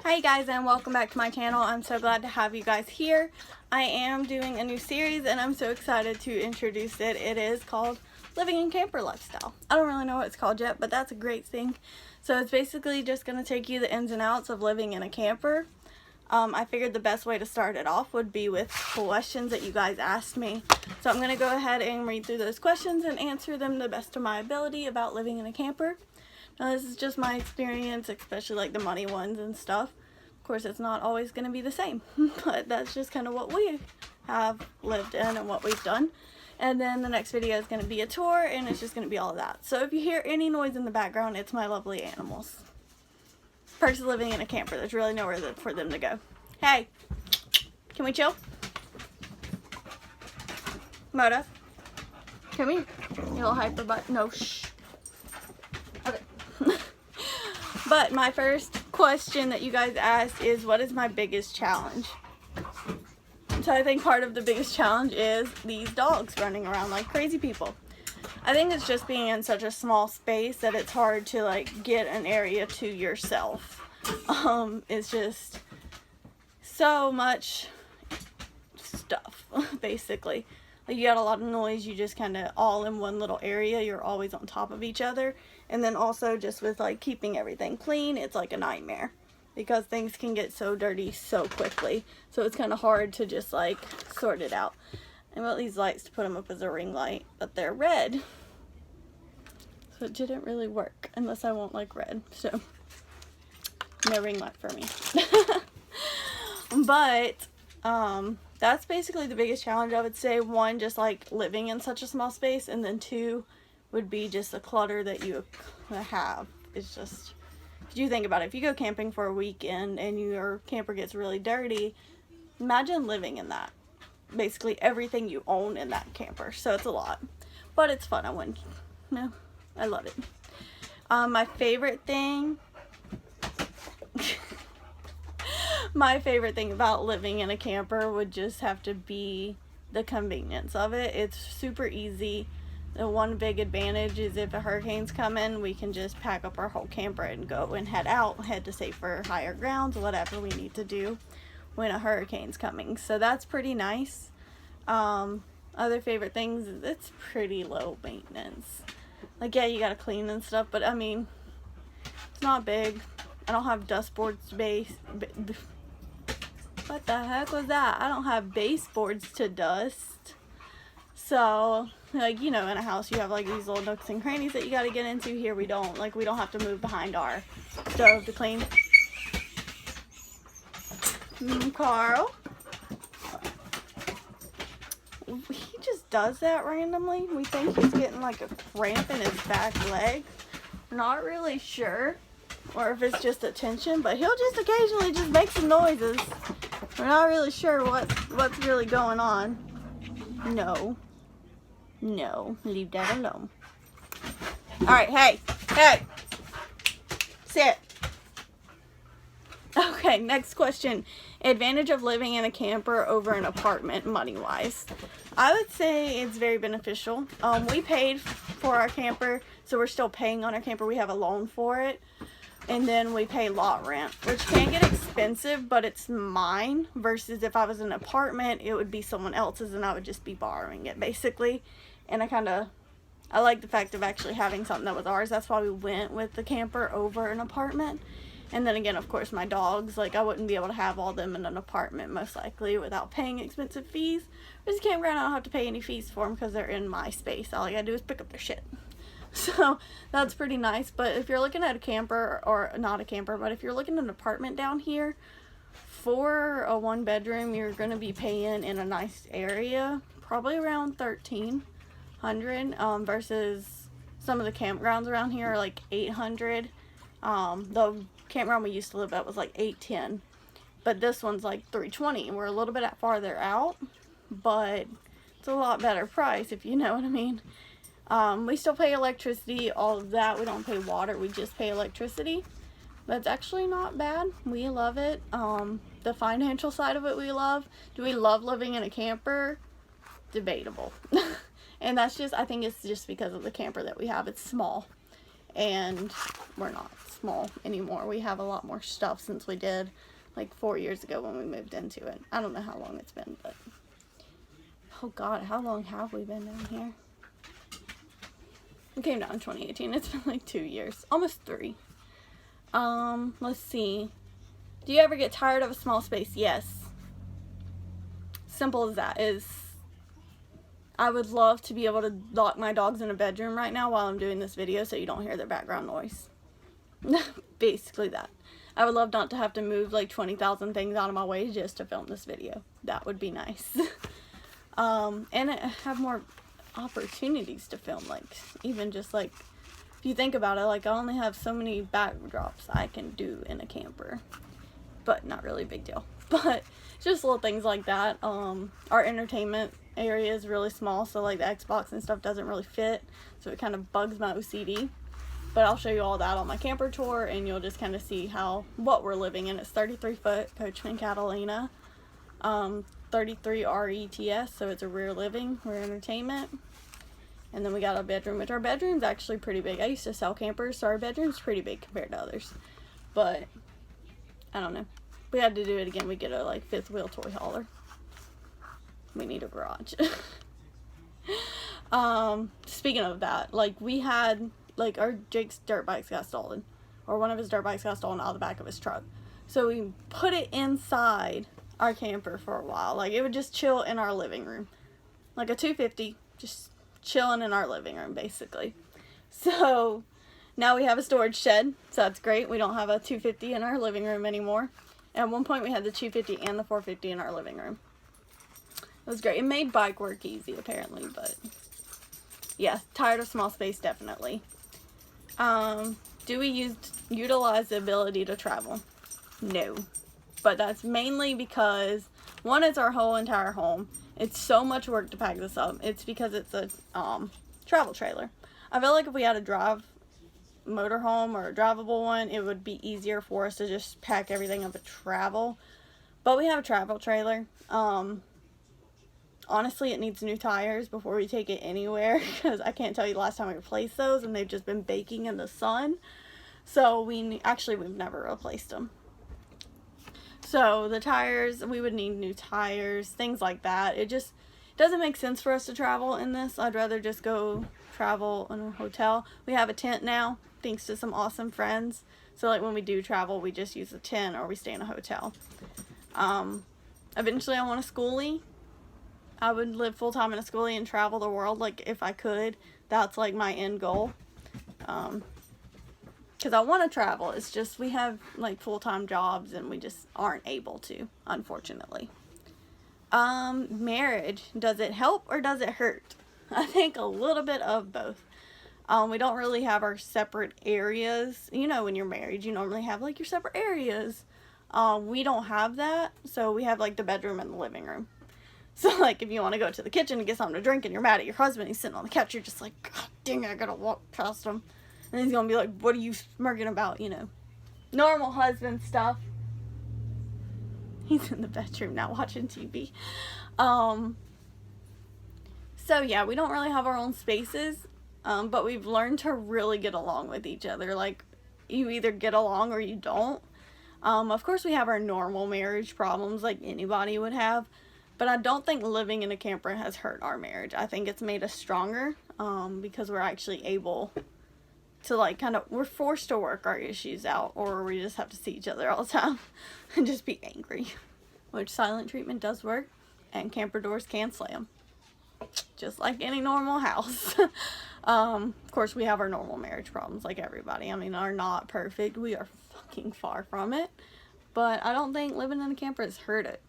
Hi guys, and welcome back to my channel. I'm so glad to have you guys here. I am doing a new series and I'm so excited to introduce it. It is called Living in Camper Lifestyle. I don't really know what it's called yet, but that's a great thing. So it's basically just going to take you the ins and outs of living in a camper. I figured the best way to start it off would be with questions that you guys asked me. So I'm going to go ahead and read through those questions and answer them the best of my ability about living in a camper. Now this is just my experience, especially like the money ones and stuff. Of course it's not always going to be the same, but that's just kind of what we have lived in and what we've done. And then the next video is going to be a tour and it's just going to be all of that. So if you hear any noise in the background, it's my lovely animals. Perks of living in a camper, there's really nowhere for them to go. Hey, can we chill? Moda, come here. You little hyper butt. No, shh. Okay. But my first question that you guys asked is, what is my biggest challenge? So I think part of the biggest challenge is these dogs running around like crazy people. I think it's just being in such a small space that it's hard to like get an area to yourself. It's just so much stuff, basically. Like, you got a lot of noise, you just kind of all in one little area, you're always on top of each other. And then also just with like keeping everything clean, it's like a nightmare because things can get so dirty so quickly. So it's kind of hard to just like sort it out. I got these lights to put them up as a ring light, but they're red. So it didn't really work unless I won't like red. So no ring light for me. But that's basically the biggest challenge, I would say. One, just like living in such a small space, and then two would be just the clutter that you have. It's just, if you think about it, if you go camping for a weekend and your camper gets really dirty, imagine living in that. Basically everything you own in that camper. So it's a lot, but it's fun. I love it. My favorite thing my favorite thing about living in a camper would just have to be the convenience of it. It's super easy. The one big advantage is if a hurricane's coming, we can just pack up our whole camper and go and head to safer, higher grounds, whatever we need to do when a hurricane's coming. So that's pretty nice. Other favorite things is it's pretty low maintenance. Like, yeah, you gotta clean and stuff, but I mean, it's not big. I don't have dust boards what the heck was that? I don't have baseboards to dust. So, like, you know, in a house you have like these little nooks and crannies that you gotta get into. Here we don't. Like, we don't have to move behind our stove to clean. Carl. He just does that randomly. We think he's getting like a cramp in his back leg. We're not really sure. Or if it's just a tension, but he'll just occasionally just make some noises. We're not really sure what's really going on. No, leave that alone. Alright, hey, sit. Okay, next question. Advantage of living in a camper over an apartment money-wise. I would say it's very beneficial. We paid for our camper, so we're still paying on our camper. We have a loan for it. And then we pay lot rent, which can get expensive, but it's mine, versus if I was in an apartment, it would be someone else's and I would just be borrowing it, basically. And I like the fact of actually having something that was ours. That's why we went with the camper over an apartment. And then again, of course, my dogs, like, I wouldn't be able to have all them in an apartment, most likely, without paying expensive fees. Whereas a campground, I don't have to pay any fees for them because they're in my space. All I gotta do is pick up their shit. So that's pretty nice. But if you're looking at a camper, or not a camper, but if you're looking at an apartment down here, for a 1-bedroom, you're going to be paying in a nice area probably around $1,300, versus some of the campgrounds around here are like $800. The campground we used to live at was like $810, but this one's like $320. We're a little bit farther out, but it's a lot better price, if you know what I mean. We still pay electricity, all of that. We don't pay water, we just pay electricity. That's actually not bad. We love it. The financial side of it we love. Do we love living in a camper? Debatable. And that's just, I think it's just because of the camper that we have. It's small and we're not. small anymore. We have a lot more stuff since we did like 4 years ago when we moved into it. I don't know how long it's been, but oh god, how long have we been down here? We came down in 2018. It's been like 2 years, almost 3. Let's see. Do you ever get tired of a small space? Yes. Simple as that. I would love to be able to lock my dogs in a bedroom right now while I'm doing this video so you don't hear their background noise. Basically that. I would love not to have to move like 20,000 things out of my way just to film this video. That would be nice. And have more opportunities to film, like even just like if you think about it, like I only have so many backdrops I can do in a camper, but not really a big deal. But just little things like that. Our entertainment area is really small, so like the Xbox and stuff doesn't really fit, so it kind of bugs my OCD. But I'll show you all that on my camper tour, and you'll just kind of see what we're living in. It's 33-foot Coachmen Catalina, 33 RETS, so it's a rear living, rear entertainment. And then we got our bedroom, which our bedroom's actually pretty big. I used to sell campers, so our bedroom's pretty big compared to others. But I don't know. If we had to do it again, we'd get a like 5th wheel toy hauler. We need a garage. Speaking of that, like we had like Jake's dirt bikes got stolen, or one of his dirt bikes got stolen out of the back of his truck. So we put it inside our camper for a while. Like it would just chill in our living room, like a 250, just chilling in our living room basically. So now we have a storage shed, so that's great. We don't have a 250 in our living room anymore. At one point we had the 250 and the 450 in our living room. It was great. It made bike work easy apparently, but yeah, tired of small space definitely. Do we utilize the ability to travel? No. But that's mainly because, one, it's our whole entire home. It's so much work to pack this up. It's because it's a travel trailer. I feel like if we had a motorhome or a drivable one, it would be easier for us to just pack everything up and travel. But we have a travel trailer. Honestly, it needs new tires before we take it anywhere, because I can't tell you the last time I replaced those, and they've just been baking in the sun. So we've never replaced them. So the tires, we would need new tires, things like that. It just doesn't make sense for us to travel in this. I'd rather just go travel in a hotel. We have a tent now, thanks to some awesome friends. So like when we do travel, we just use a tent or we stay in a hotel. Eventually I want a schoolie. I would live full-time in a schoolie and travel the world, like, if I could. That's, like, my end goal. Because I want to travel. It's just we have, like, full-time jobs and we just aren't able to, unfortunately. Marriage. Does it help or does it hurt? I think a little bit of both. We don't really have our separate areas. You know, when you're married, you normally have, like, your separate areas. We don't have that. So we have, like, the bedroom and the living room. So, like, if you want to go to the kitchen and get something to drink and you're mad at your husband, he's sitting on the couch, you're just like, God dang it, I gotta walk past him. And he's gonna be like, what are you smirking about, you know? Normal husband stuff. He's in the bedroom now watching TV. So, yeah, we don't really have our own spaces, but we've learned to really get along with each other. Like, you either get along or you don't. Of course, we have our normal marriage problems like anybody would have. But I don't think living in a camper has hurt our marriage. I think it's made us stronger, because we're actually able to, like, we're forced to work our issues out, or we just have to see each other all the time and just be angry. Which silent treatment does work, and camper doors can slam. Just like any normal house. Of course, we have our normal marriage problems like everybody. I mean, are not perfect. We are fucking far from it. But I don't think living in a camper has hurt it.